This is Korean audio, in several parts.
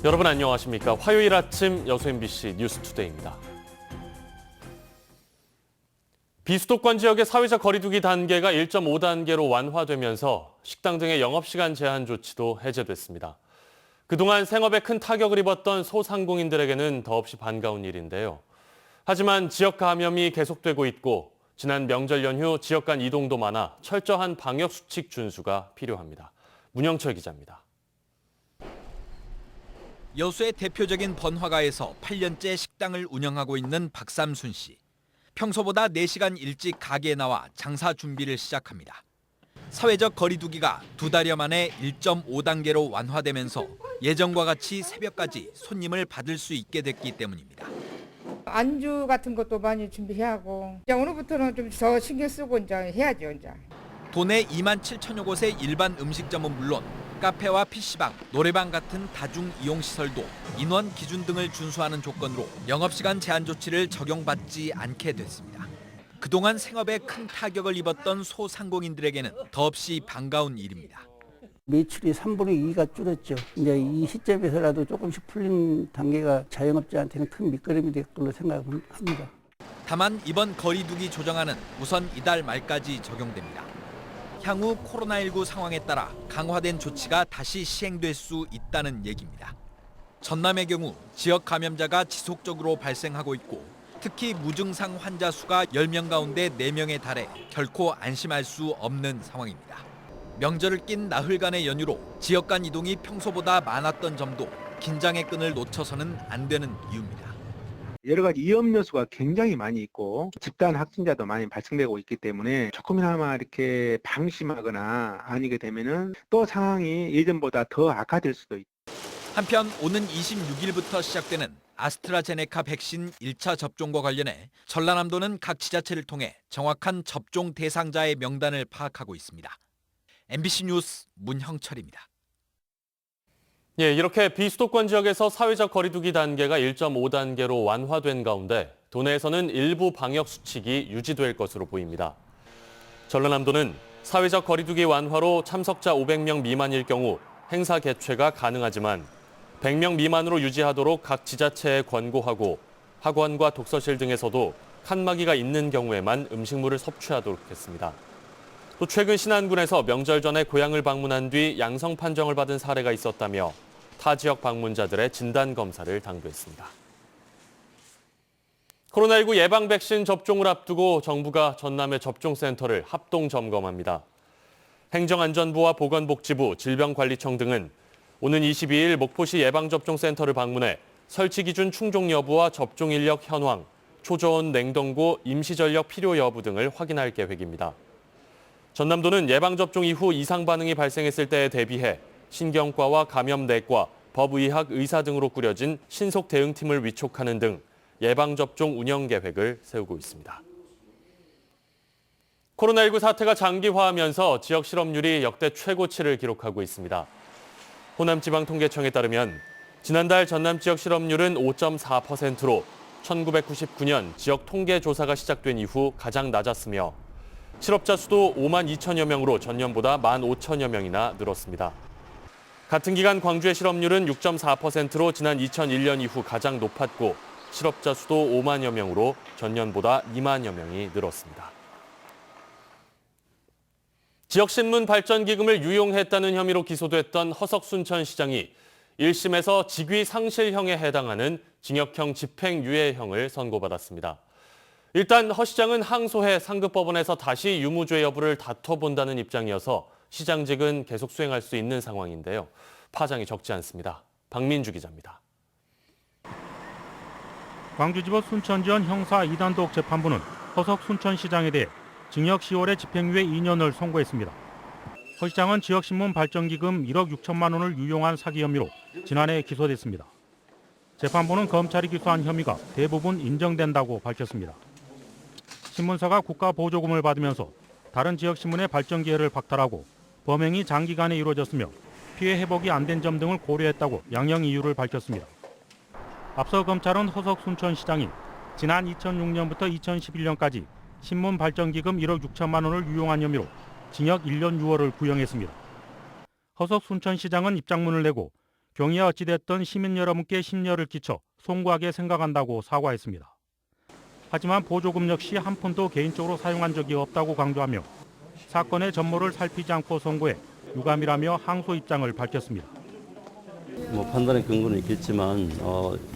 여러분 안녕하십니까? 화요일 아침 여수 MBC 뉴스투데이입니다. 비수도권 지역의 사회적 거리두기 단계가 1.5단계로 완화되면서 식당 등의 영업시간 제한 조치도 해제됐습니다. 그동안 생업에 큰 타격을 입었던 소상공인들에게는 더없이 반가운 일인데요. 하지만 지역 감염이 계속되고 있고 지난 명절 연휴 지역 간 이동도 많아 철저한 방역수칙 준수가 필요합니다. 문영철 기자입니다. 여수의 대표적인 번화가에서 8년째 식당을 운영하고 있는 박삼순 씨. 평소보다 4시간 일찍 가게에 나와 장사 준비를 시작합니다. 사회적 거리두기가 2달여 만에 1.5단계로 완화되면서 예전과 같이 새벽까지 손님을 받을 수 있게 됐기 때문입니다. 안주 같은 것도 많이 준비해야 하고 이제 오늘부터는 좀 더 신경 쓰고 이제 해야죠. 이제. 도내 2만 7천여 곳의 일반 음식점은 물론 카페와 PC방, 노래방 같은 다중 이용시설도 인원 기준 등을 준수하는 조건으로 영업시간 제한 조치를 적용받지 않게 됐습니다. 그동안 생업에 큰 타격을 입었던 소상공인들에게는 더없이 반가운 일입니다. 매출이 3분의 2가 줄었죠. 이제 이 시점에서라도 조금씩 풀린 단계가 자영업자한테는 큰 밑거름이 될 걸로 생각합니다. 다만 이번 거리두기 조정안은 우선 이달 말까지 적용됩니다. 향후 코로나19 상황에 따라 강화된 조치가 다시 시행될 수 있다는 얘기입니다. 전남의 경우 지역 감염자가 지속적으로 발생하고 있고 특히 무증상 환자 수가 10명 가운데 4명에 달해 결코 안심할 수 없는 상황입니다. 명절을 낀 나흘간의 연휴로 지역 간 이동이 평소보다 많았던 점도 긴장의 끈을 놓쳐서는 안 되는 이유입니다. 여러 가지 위험 요소가 굉장히 많이 있고 집단 확진자도 많이 발생되고 있기 때문에 조금이나마 이렇게 방심하거나 아니게 되면은 또 상황이 예전보다 더 악화될 수도 있습니다. 한편 오는 26일부터 시작되는 아스트라제네카 백신 1차 접종과 관련해 전라남도는 각 지자체를 통해 정확한 접종 대상자의 명단을 파악하고 있습니다. MBC 뉴스 문형철입니다. 이렇게 비수도권 지역에서 사회적 거리두기 단계가 1.5단계로 완화된 가운데 도내에서는 일부 방역 수칙이 유지될 것으로 보입니다. 전라남도는 사회적 거리두기 완화로 참석자 500명 미만일 경우 행사 개최가 가능하지만 100명 미만으로 유지하도록 각 지자체에 권고하고 학원과 독서실 등에서도 칸막이가 있는 경우에만 음식물을 섭취하도록 했습니다. 또 최근 신안군에서 명절 전에 고향을 방문한 뒤 양성 판정을 받은 사례가 있었다며 타 지역 방문자들의 진단 검사를 당부했습니다. 코로나19 예방 백신 접종을 앞두고 정부가 전남의 접종센터를 합동 점검합니다. 행정안전부와 보건복지부, 질병관리청 등은 오는 22일 목포시 예방접종센터를 방문해 설치 기준 충족 여부와 접종 인력 현황, 초저온 냉동고 임시전력 필요 여부 등을 확인할 계획입니다. 전남도는 예방접종 이후 이상 반응이 발생했을 때에 대비해 신경과와 감염내과, 법의학 의사 등으로 꾸려진 신속 대응팀을 위촉하는 등 예방접종 운영 계획을 세우고 있습니다. 코로나19 사태가 장기화하면서 지역 실업률이 역대 최고치를 기록하고 있습니다. 호남지방통계청에 따르면 지난달 전남 지역 실업률은 5.4%로 1999년 지역 통계조사가 시작된 이후 가장 낮았으며 실업자 수도 5만 2천여 명으로 전년보다 1만 5천여 명이나 늘었습니다. 같은 기간 광주의 실업률은 6.4%로 지난 2001년 이후 가장 높았고 실업자 수도 5만여 명으로 전년보다 2만여 명이 늘었습니다. 지역신문 발전기금을 유용했다는 혐의로 기소됐던 허석순천 시장이 1심에서 직위 상실형에 해당하는 징역형 집행유예형을 선고받았습니다. 일단 허 시장은 항소해 상급법원에서 다시 유무죄 여부를 다퉈본다는 입장이어서 시장직은 계속 수행할 수 있는 상황인데요. 파장이 적지 않습니다. 박민주 기자입니다. 광주지법 순천지원 형사 2단독 재판부는 허석 순천시장에 대해 징역 10월에 집행유예 2년을 선고했습니다. 허 시장은 지역신문 발전기금 1억 6천만 원을 유용한 사기 혐의로 지난해 기소됐습니다. 재판부는 검찰이 기소한 혐의가 대부분 인정된다고 밝혔습니다. 신문사가 국가 보조금을 받으면서 다른 지역신문의 발전 기회를 박탈하고 범행이 장기간에 이루어졌으며 피해 회복이 안 된 점 등을 고려했다고 양형 이유를 밝혔습니다. 앞서 검찰은 허석 순천시장이 지난 2006년부터 2011년까지 신문 발전기금 1억 6천만 원을 유용한 혐의로 징역 1년 6월을 구형했습니다. 허석 순천시장은 입장문을 내고 경위가 어찌됐든 시민 여러분께 심려를 끼쳐 송구하게 생각한다고 사과했습니다. 하지만 보조금 역시 한 푼도 개인적으로 사용한 적이 없다고 강조하며 사건의 전모를 살피지 않고 송구해 유감이라며 항소 입장을 밝혔습니다. 판단의 근거는 있겠지만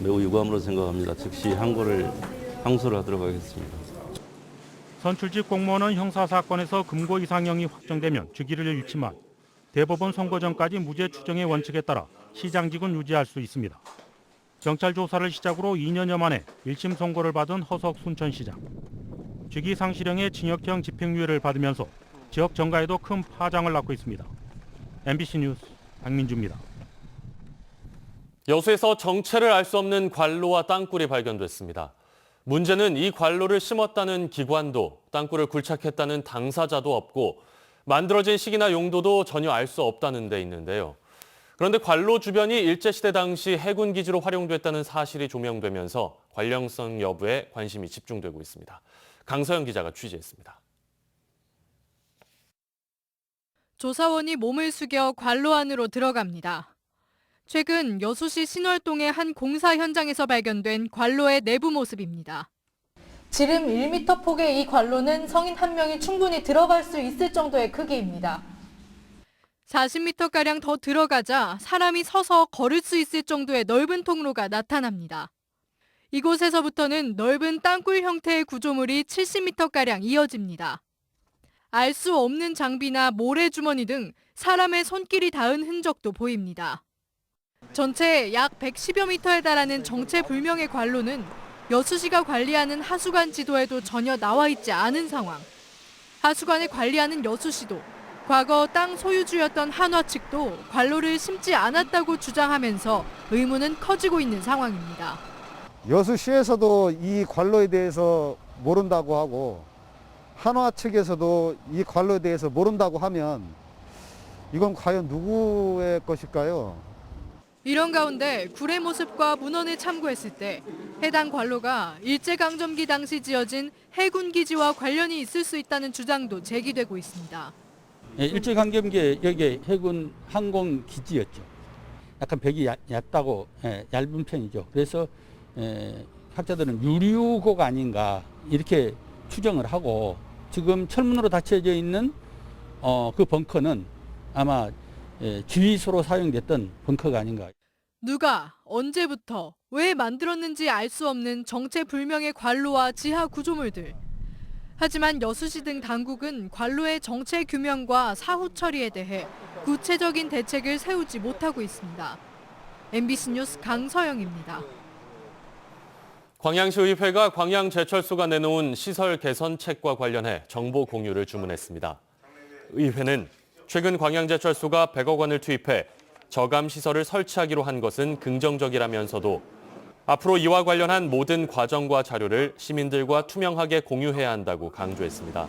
매우 유감으로 생각합니다. 즉시 항소를 하도록 하겠습니다. 선출직 공무원은 형사사건에서 금고 이상형이 확정되면 즉위를 잃지만 대법원 선고 전까지 무죄 추정의 원칙에 따라 시장직은 유지할 수 있습니다. 경찰 조사를 시작으로 2년여 만에 1심 선고를 받은 허석 순천시장. 직위 상실형의 징역형 집행유예를 받으면서 지역 정가에도 큰 파장을 낳고 있습니다. MBC 뉴스 박민주입니다. 여수에서 정체를 알 수 없는 관로와 땅굴이 발견됐습니다. 문제는 이 관로를 심었다는 기관도 땅굴을 굴착했다는 당사자도 없고 만들어진 시기나 용도도 전혀 알 수 없다는 데 있는데요. 그런데 관로 주변이 일제시대 당시 해군기지로 활용됐다는 사실이 조명되면서 관련성 여부에 관심이 집중되고 있습니다. 강서영 기자가 취재했습니다. 조사원이 몸을 숙여 관로 안으로 들어갑니다. 최근 여수시 신월동의 한 공사 현장에서 발견된 관로의 내부 모습입니다. 지름 1m 폭의 이 관로는 성인 한 명이 충분히 들어갈 수 있을 정도의 크기입니다. 40m가량 더 들어가자 사람이 서서 걸을 수 있을 정도의 넓은 통로가 나타납니다. 이곳에서부터는 넓은 땅굴 형태의 구조물이 70m가량 이어집니다. 알 수 없는 장비나 모래주머니 등 사람의 손길이 닿은 흔적도 보입니다. 전체 약 110여 미터에 달하는 정체불명의 관로는 여수시가 관리하는 하수관 지도에도 전혀 나와 있지 않은 상황. 하수관을 관리하는 여수시도 과거 땅 소유주였던 한화 측도 관로를 심지 않았다고 주장하면서 의문은 커지고 있는 상황입니다. 여수시에서도 이 관로에 대해서 모른다고 하고 한화 측에서도 이 관로에 대해서 모른다고 하면 이건 과연 누구의 것일까요? 이런 가운데 굴의 모습과 문헌을 참고했을 때 해당 관로가 일제강점기 당시 지어진 해군기지와 관련이 있을 수 있다는 주장도 제기되고 있습니다. 일제강점기에 여기 해군 항공기지였죠. 약간 벽이 얕다고 얇은 편이죠. 그래서 학자들은 유류고가 아닌가 이렇게 추정을 하고 지금 철문으로 닫혀져 있는 그 벙커는 아마 지휘소로 사용됐던 벙커가 아닌가. 누가, 언제부터, 왜 만들었는지 알 수 없는 정체불명의 관로와 지하 구조물들. 하지만 여수시 등 당국은 관로의 정체 규명과 사후 처리에 대해 구체적인 대책을 세우지 못하고 있습니다. MBC 뉴스 강서영입니다. 광양시의회가 광양제철소가 내놓은 시설 개선책과 관련해 정보 공유를 주문했습니다. 의회는 최근 광양제철소가 100억 원을 투입해 저감 시설을 설치하기로 한 것은 긍정적이라면서도 앞으로 이와 관련한 모든 과정과 자료를 시민들과 투명하게 공유해야 한다고 강조했습니다.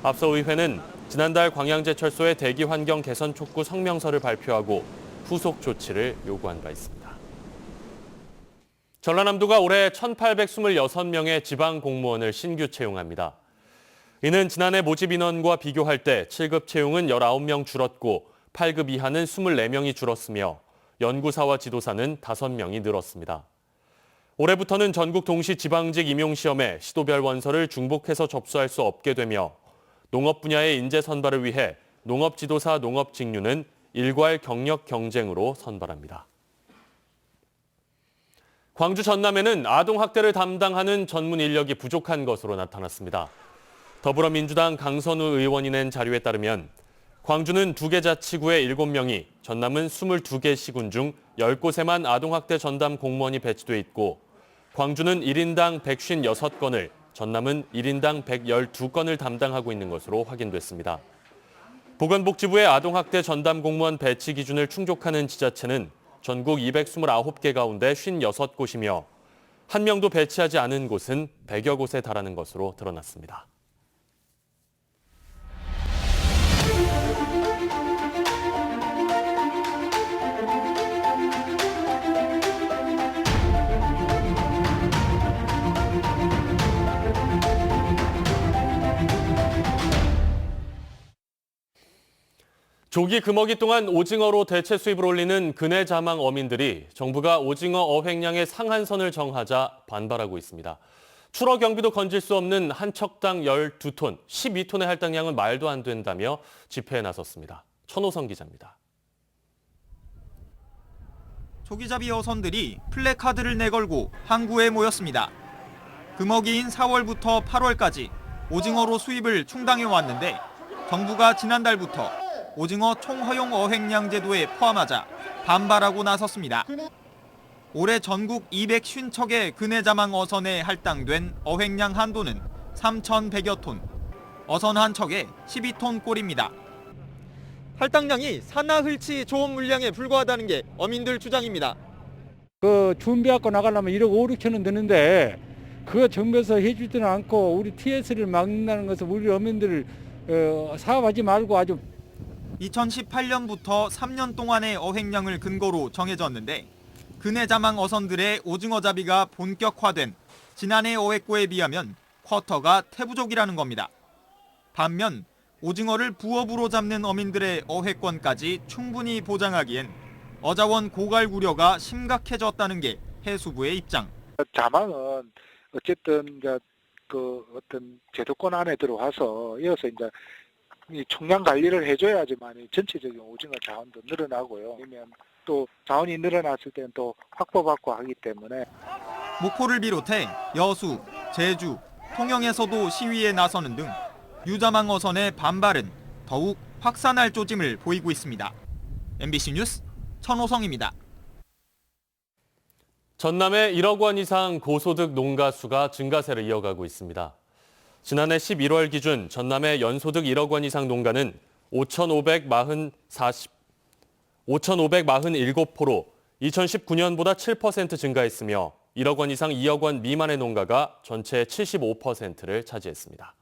앞서 의회는 지난달 광양제철소의 대기 환경 개선 촉구 성명서를 발표하고 후속 조치를 요구한 바 있습니다. 전라남도가 올해 1,826명의 지방 공무원을 신규 채용합니다. 이는 지난해 모집 인원과 비교할 때 7급 채용은 19명 줄었고 8급 이하는 24명이 줄었으며 연구사와 지도사는 5명이 늘었습니다. 올해부터는 전국 동시 지방직 임용시험에 시도별 원서를 중복해서 접수할 수 없게 되며 농업 분야의 인재 선발을 위해 농업지도사 농업직류는 일괄 경력 경쟁으로 선발합니다. 광주 전남에는 아동학대를 담당하는 전문 인력이 부족한 것으로 나타났습니다. 더불어민주당 강선우 의원이 낸 자료에 따르면 광주는 2개 자치구에 7명이, 전남은 22개 시군 중 10곳에만 아동학대 전담 공무원이 배치돼 있고 광주는 1인당 156건을, 전남은 1인당 112건을 담당하고 있는 것으로 확인됐습니다. 보건복지부의 아동학대 전담 공무원 배치 기준을 충족하는 지자체는 전국 229개 가운데 56곳이며 한 명도 배치하지 않은 곳은 100여 곳에 달하는 것으로 드러났습니다. 조기 금어기 동안 오징어로 대체 수입을 올리는 근해 자망 어민들이 정부가 오징어 어획량의 상한선을 정하자 반발하고 있습니다. 출어 경비도 건질 수 없는 한 척당 12톤, 12톤의 할당량은 말도 안 된다며 집회에 나섰습니다. 천호성 기자입니다. 조기잡이 어선들이 플래카드를 내걸고 항구에 모였습니다. 금어기인 4월부터 8월까지 오징어로 수입을 충당해 왔는데 정부가 지난달부터 오징어 총허용 어획량 제도에 포함하자 반발하고 나섰습니다. 올해 전국 250척의 근해자망 어선에 할당된 어획량 한도는 3,100여 톤, 어선 한 척에 12톤 꼴입니다. 할당량이 산하흘치 조업 물량에 불과하다는 게 어민들 주장입니다. 그 준비하고 나가려면 1억 5, 6천 원 드는데 그거 정부에서 해주지는 않고 우리 TS를 막는다는 것은 우리 어민들을 사업하지 말고 아주 2018년부터 3년 동안의 어획량을 근거로 정해졌는데 근해자망 어선들의 오징어 잡이가 본격화된 지난해 어획고에 비하면 쿼터가 태부족이라는 겁니다. 반면 오징어를 부업으로 잡는 어민들의 어획권까지 충분히 보장하기엔 어자원 고갈 우려가 심각해졌다는 게 해수부의 입장. 자망은 어쨌든 이제 그 어떤 제도권 안에 들어와서 이어서 이제 이 총량 관리를 해줘야지만 전체적인 오징어 자원도 늘어나고요. 아니면 또 자원이 늘어났을 때는 또 확보받고 하기 때문에 목포를 비롯해 여수, 제주, 통영에서도 시위에 나서는 등 유자망 어선의 반발은 더욱 확산할 조짐을 보이고 있습니다. MBC 뉴스 천호성입니다. 전남에 1억 원 이상 고소득 농가 수가 증가세를 이어가고 있습니다. 지난해 11월 기준 전남의 연소득 1억 원 이상 농가는 5,547포로 2019년보다 7% 증가했으며 1억 원 이상 2억 원 미만의 농가가 전체의 75%를 차지했습니다.